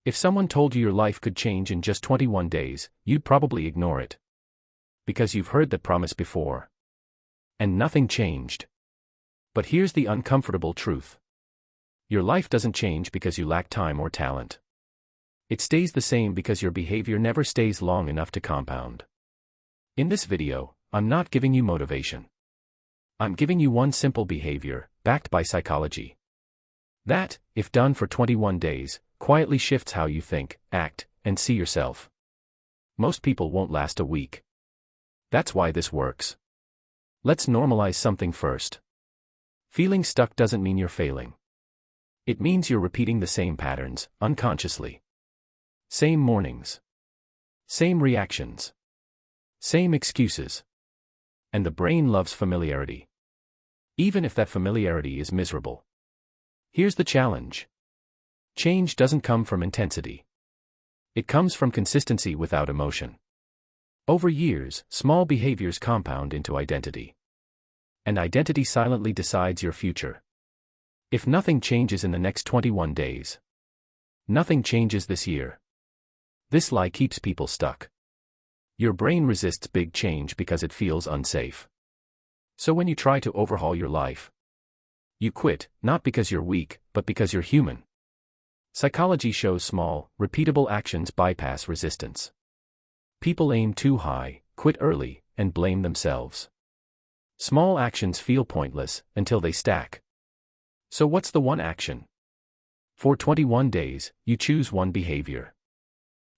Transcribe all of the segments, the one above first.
If someone told you your life could change in just 21 days, you'd probably ignore it. Because you've heard that promise before. And nothing changed. But here's the uncomfortable truth. Your life doesn't change because you lack time or talent. It stays the same because your behavior never stays long enough to compound. In this video, I'm not giving you motivation. I'm giving you one simple behavior, backed by psychology. That, if done for 21 days, quietly shifts how you think, act, and see yourself. Most people won't last a week. That's why this works. Let's normalize something first. Feeling stuck doesn't mean you're failing. It means you're repeating the same patterns, unconsciously. Same mornings. Same reactions. Same excuses. And the brain loves familiarity. Even if that familiarity is miserable. Here's the challenge. Change doesn't come from intensity. It comes from consistency without emotion. Over years, small behaviors compound into identity. And identity silently decides your future. If nothing changes in the next 21 days, nothing changes this year. This lie keeps people stuck. Your brain resists big change because it feels unsafe. So when you try to overhaul your life, you quit, not because you're weak, but because you're human. Psychology shows small, repeatable actions bypass resistance. People aim too high, quit early, and blame themselves. Small actions feel pointless until they stack. So what's the one action? For 21 days, you choose one behavior.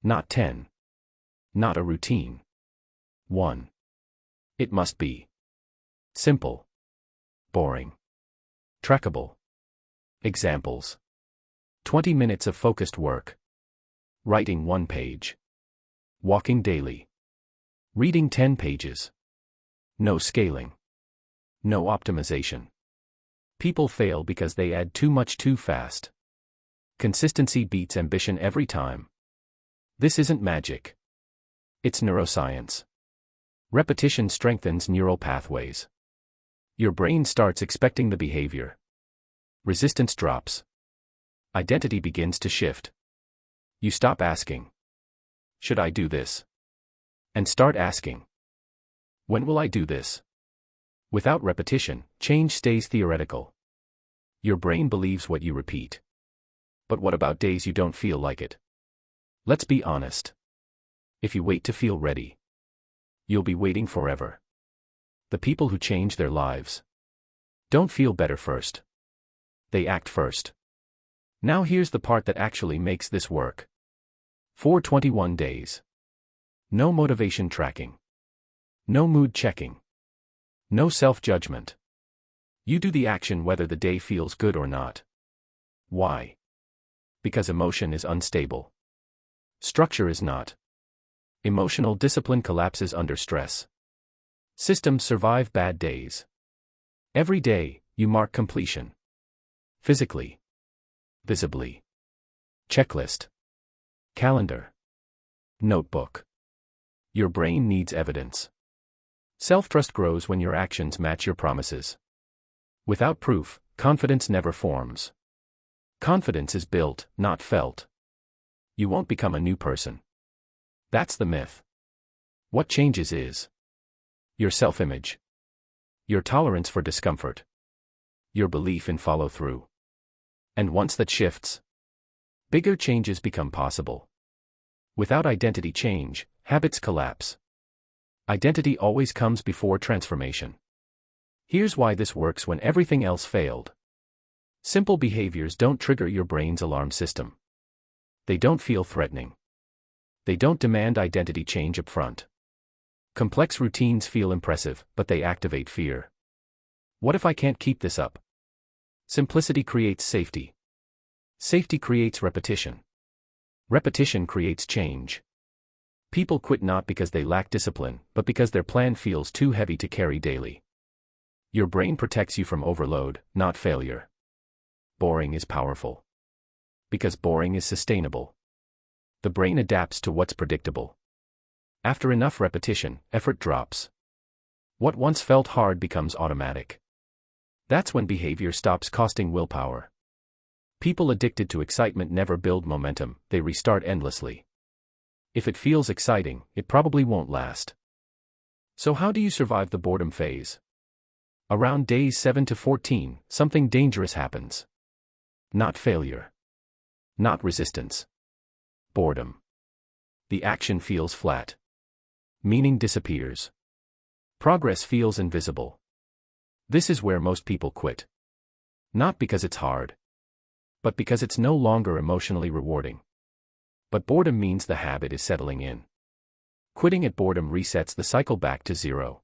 Not 10. Not a routine. 1. It must be simple, boring, trackable. Examples. 20 minutes of focused work. Writing 1 page. Walking daily. Reading 10 pages. No scaling. No optimization. People fail because they add too much too fast. Consistency beats ambition every time. This isn't magic. It's neuroscience. Repetition strengthens neural pathways. Your brain starts expecting the behavior. Resistance drops. Identity begins to shift. You stop asking, should I do this? And start asking, when will I do this? Without repetition, change stays theoretical. Your brain believes what you repeat. But what about days you don't feel like it? Let's be honest. If you wait to feel ready, you'll be waiting forever. The people who change their lives don't feel better first. They act first. Now here's the part that actually makes this work. For 21 days. No motivation tracking. No mood checking. No self-judgment. You do the action whether the day feels good or not. Why? Because emotion is unstable. Structure is not. Emotional discipline collapses under stress. Systems survive bad days. Every day, you mark completion. Physically. Visibly. Checklist. Calendar. Notebook. Your brain needs evidence. Self-trust grows when your actions match your promises. Without proof, confidence never forms. Confidence is built, not felt. You won't become a new person. That's the myth. What changes is your self-image. Your tolerance for discomfort. Your belief in follow-through. And once that shifts, bigger changes become possible. Without identity change, habits collapse. Identity always comes before transformation. Here's why this works when everything else failed. Simple behaviors don't trigger your brain's alarm system. They don't feel threatening. They don't demand identity change up front. Complex routines feel impressive, but they activate fear. What if I can't keep this up? Simplicity creates safety. Safety creates repetition. Repetition creates change. People quit not because they lack discipline, but because their plan feels too heavy to carry daily. Your brain protects you from overload, not failure. Boring is powerful. Because boring is sustainable. The brain adapts to what's predictable. After enough repetition, effort drops. What once felt hard becomes automatic. That's when behavior stops costing willpower. People addicted to excitement never build momentum, they restart endlessly. If it feels exciting, it probably won't last. So how do you survive the boredom phase? Around days 7 to 14, something dangerous happens. Not failure. Not resistance. Boredom. The action feels flat. Meaning disappears. Progress feels invisible. This is where most people quit. Not because it's hard, but because it's no longer emotionally rewarding. But boredom means the habit is settling in. Quitting at boredom resets the cycle back to zero.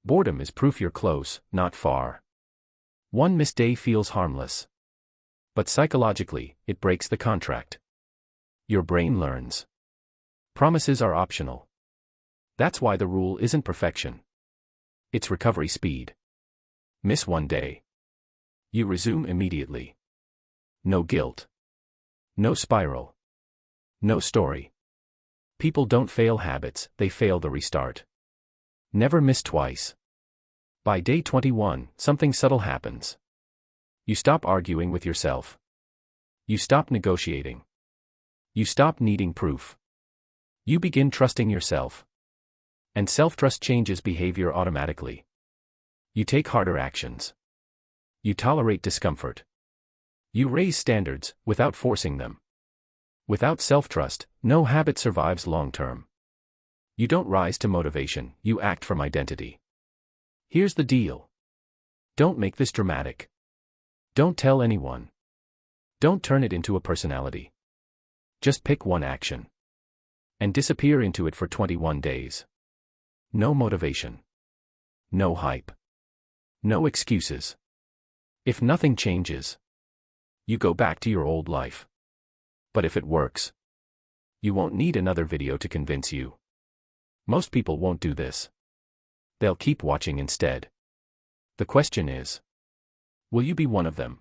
Boredom is proof you're close, not far. One missed day feels harmless. But psychologically, it breaks the contract. Your brain learns. Promises are optional. That's why the rule isn't perfection. It's recovery speed. Miss one day. You resume immediately. No guilt. No spiral. No story. People don't fail habits, they fail the restart. Never miss twice. By day 21, something subtle happens. You stop arguing with yourself. You stop negotiating. You stop needing proof. You begin trusting yourself. And self-trust changes behavior automatically. You take harder actions. You tolerate discomfort. You raise standards, without forcing them. Without self-trust, no habit survives long-term. You don't rise to motivation, you act from identity. Here's the deal. Don't make this dramatic. Don't tell anyone. Don't turn it into a personality. Just pick one action. And disappear into it for 21 days. No motivation. No hype. No excuses. If nothing changes, you go back to your old life. But if it works, you won't need another video to convince you. Most people won't do this. They'll keep watching instead. The question is, will you be one of them?